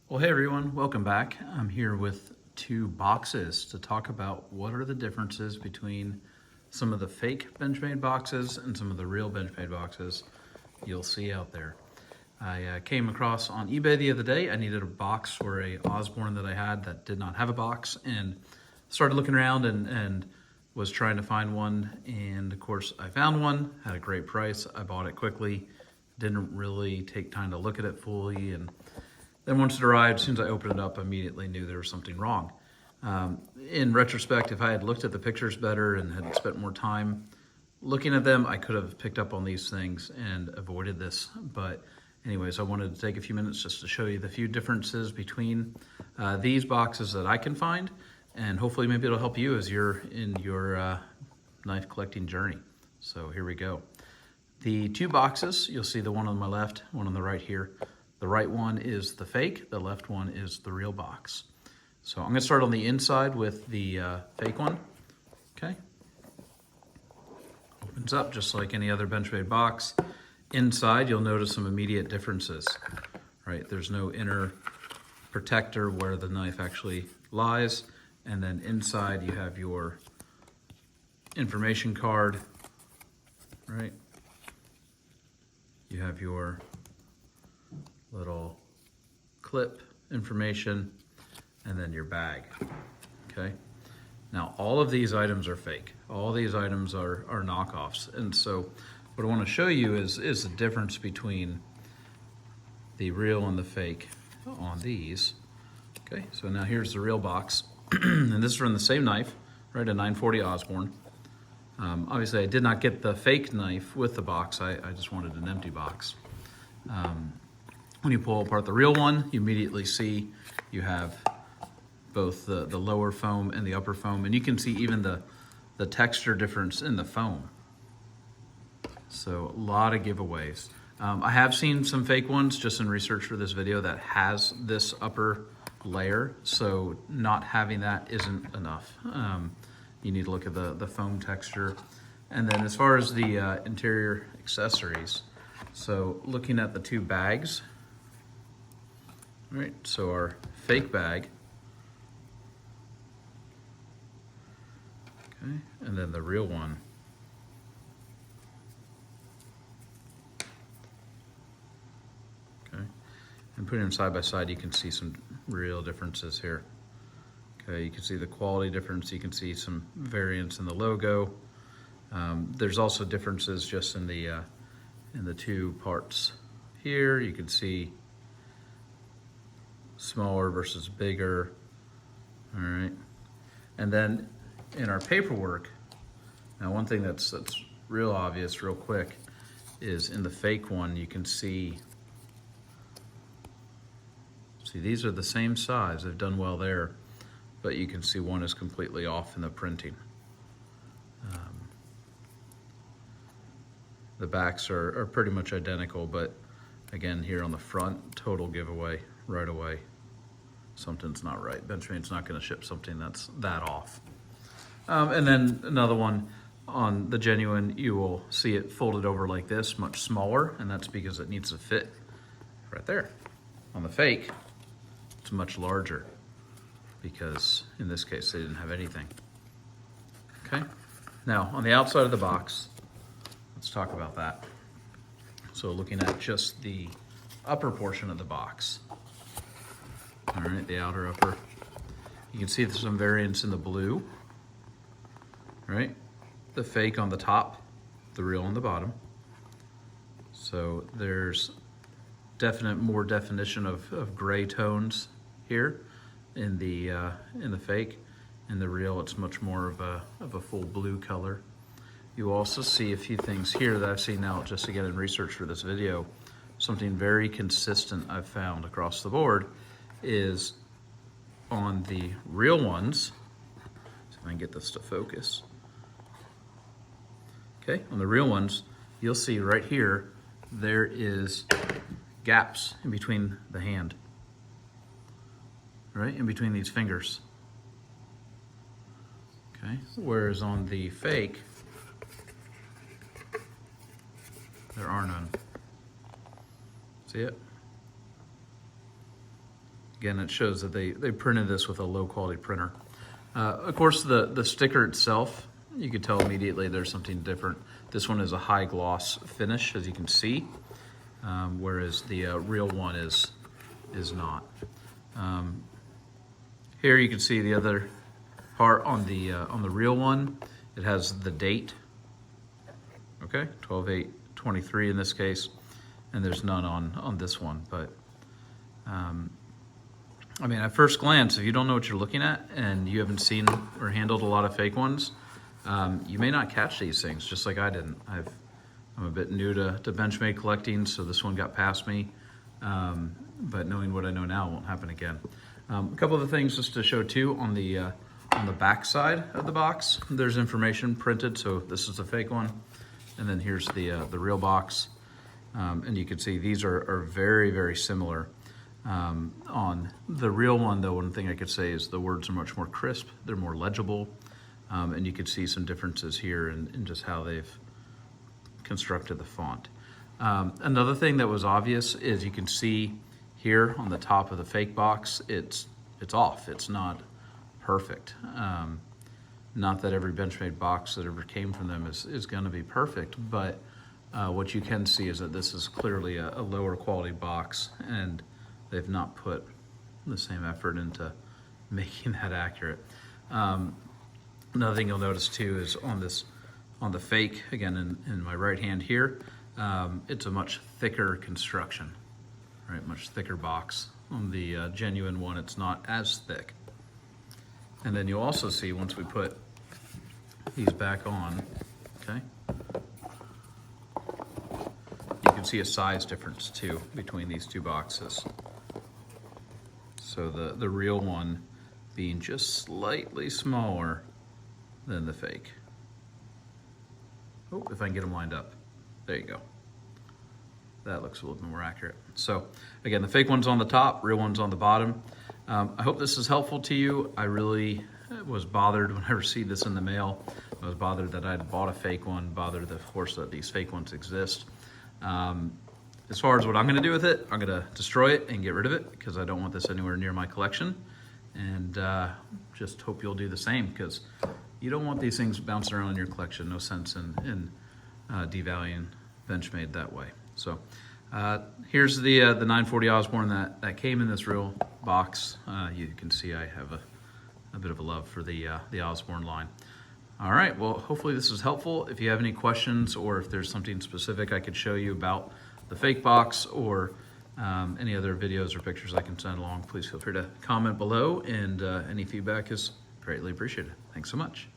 Well, hey everyone, welcome back. I'm here with two boxes to talk about what are the differences between some of the fake Benchmade boxes and some of the real Benchmade boxes you'll see out there. I came across on eBay the other day. I needed a box for a Osborne that I had that did not have a box, and started looking around and was trying to find one, and of course I found one, had a great price. I bought it quickly, didn't really take time to look at it fully, and then once it arrived, as soon as I opened it up, I immediately knew there was something wrong. In retrospect, if I had looked at the pictures better and had spent more time looking at them, I could have picked up on these things and avoided this. But anyways, I wanted to take a few minutes just to show you the few differences between these boxes that I can find, and hopefully maybe it'll help you as you're in your knife collecting journey. So here we go. The two boxes, you'll see the one on my left, one on the right here. The right one is the fake, the left one is the real box. So I'm gonna start on the inside with the fake one, okay? Opens up just like any other Benchmade box. Inside, you'll notice some immediate differences, right? There's no inner protector where the knife actually lies. And then inside you have your information card, right? You have your little clip information, and then your bag, okay? Now, all of these items are fake. All these items are knockoffs. And so what I wanna show you is the difference between the real and the fake on these. Okay, so now here's the real box. And this is from the same knife, right, a 940 Osborne. Obviously, I did not get the fake knife with the box. I just wanted an empty box. When you pull apart the real one, you immediately see you have both the lower foam and the upper foam, and you can see even the texture difference in the foam. So a lot of giveaways. I have seen some fake ones just in research for this video that has this upper layer, so not having that isn't enough. You need to look at the foam texture. And then as far as the interior accessories, so looking at the two bags, all right, so our fake bag, okay, and then the real one. Okay, and putting them side by side, you can see some real differences here. Okay, you can see the quality difference, you can see some variance in the logo. There's also differences just in the two parts here. You can see smaller versus bigger, all right? And then in our paperwork, now one thing that's real obvious real quick is in the fake one, you can see these are the same size, they've done well there, but you can see one is completely off in the printing. The backs are pretty much identical, but again, here on the front, total giveaway right away. Something's not right. Benchmade's not gonna ship something that's that off. And then another one on the genuine, you will see it folded over like this, much smaller, and that's because it needs to fit right there. On the fake, it's much larger because in this case, they didn't have anything. Okay, now on the outside of the box, let's talk about that. So looking at just the upper portion of the box, all right, the outer upper, you can see there's some variance in the blue, right? The fake on the top, the real on the bottom. So there's more definition of gray tones here in the fake. In the real, it's much more of a full blue color. You also see a few things here that I've seen now just again in research for this video. Something very consistent I've found across the board is on the real ones, so if I can get this to focus. Okay, on the real ones, you'll see right here, there is gaps in between the hand, right, in between these fingers. Okay, whereas on the fake, there are none. See it? Again, it shows that they printed this with a low quality printer. Of course, the sticker itself, you could tell immediately there's something different. This one is a high gloss finish, as you can see, whereas the real one is not. Here you can see the other part on the real one. It has the date, okay, 12/8/23 in this case, and there's none on this one. But I mean, at first glance, if you don't know what you're looking at and you haven't seen or handled a lot of fake ones, you may not catch these things, just like I didn't. I'm a bit new to Benchmade collecting, so this one got past me. But knowing what I know now, it won't happen again. A couple of the things just to show too on the back side of the box, there's information printed. So this is the fake one, and then here's the real box. And you can see these are very, very similar. On the real one, though, one thing I could say is the words are much more crisp. They're more legible. And you could see some differences here in just how they've constructed the font. Another thing that was obvious is you can see here on the top of the fake box, it's off. It's not perfect. Not that every Benchmade box that ever came from them is going to be perfect, but what you can see is that this is clearly a lower quality box, and they've not put the same effort into making that accurate. Another thing you'll notice too is on the fake, again in my right hand here, it's a much thicker construction, right? Much thicker box. On the genuine one, it's not as thick. And then you'll also see once we put these back on, okay, you can see a size difference too between these two boxes. So the real one being just slightly smaller than the fake. Oh, if I can get them lined up. There you go. That looks a little bit more accurate. So again, the fake one's on the top, real one's on the bottom. I hope this is helpful to you. I really was bothered when I received this in the mail. I was bothered that I'd bought a fake one, bothered, of course, that these fake ones exist. As far as what I'm gonna do with it, I'm gonna destroy it and get rid of it because I don't want this anywhere near my collection. And just hope you'll do the same, because you don't want these things bouncing around in your collection. No sense in devaluing Benchmade that way. So here's the 940 Osborne that came in this real box. You can see I have a bit of a love for the Osborne line. All right, well, hopefully this is helpful. If you have any questions or if there's something specific I could show you about the fake box or any other videos or pictures I can send along, please feel free to comment below, and any feedback is greatly appreciated. Thanks so much.